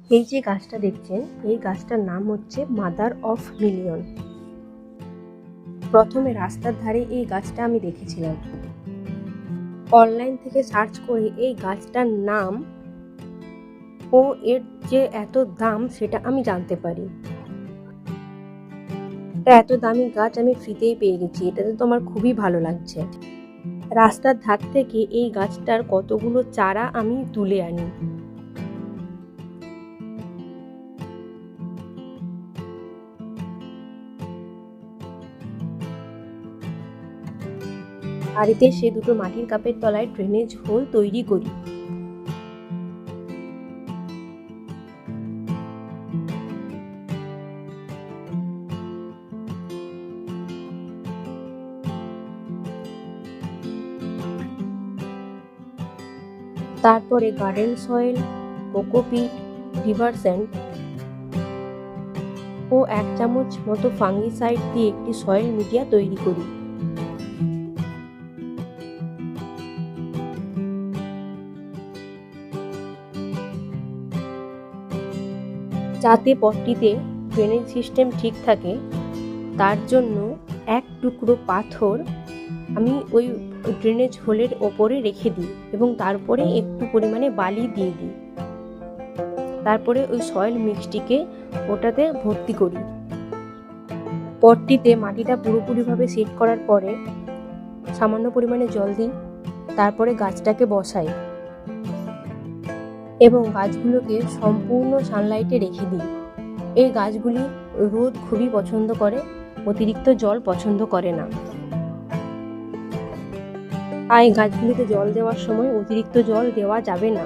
এই যে গাছটা দেখছেন, এই গাছটার নাম হচ্ছে মাদার অফ মিলিয়ন। প্রথমে রাস্তার ধারে এই গাছটা আমি দেখেছিলাম। অনলাইন থেকে সার্চ করে এই গাছটার নাম ও এর যে এত দাম সেটা আমি জানতে পারি। এত দামি গাছ আমি ফ্রিতেই পেয়ে গেছি, এটাতে তো আমার খুবই ভালো লাগছে। রাস্তার ধার থেকে এই গাছটার কতগুলো চারা আমি তুলে আনি। বাড়িতে সে দুটো মাটির কাপের তলায় ড্রেনেজ হোল তৈরি করি। তারপরে garden soil, cocopeat, river sand ও 1 চামচ মতো ফাঙ্গিসাইড দিয়ে একটি সয়েল মিডিয়া তৈরি করি। যাতে পটটিতে ড্রেনেজ সিস্টেম ঠিক থাকে তার জন্য 1 টুকরো পাথর আমি ওই ড্রেনেজ হোলের ওপরে রেখে দিই এবং তারপরে একটু পরিমাণে বালি দিয়ে দিই। তারপরে ওই সয়েল মিক্সটিকে ওটাতে ভর্তি করি। পটটিতে মাটিটা পুরোপুরিভাবে সেট করার পরে সামান্য পরিমাণে জল দিই। তারপরে গাছটাকে বসাই এবং গাছগুলোকে সম্পূর্ণ সানলাইটে রেখে দিই। এই গাছগুলি রোদ খুবই পছন্দ করে, অতিরিক্ত জল পছন্দ করে না। তাই গাছগুলিতে জল দেওয়ার সময় অতিরিক্ত জল দেওয়া যাবে না।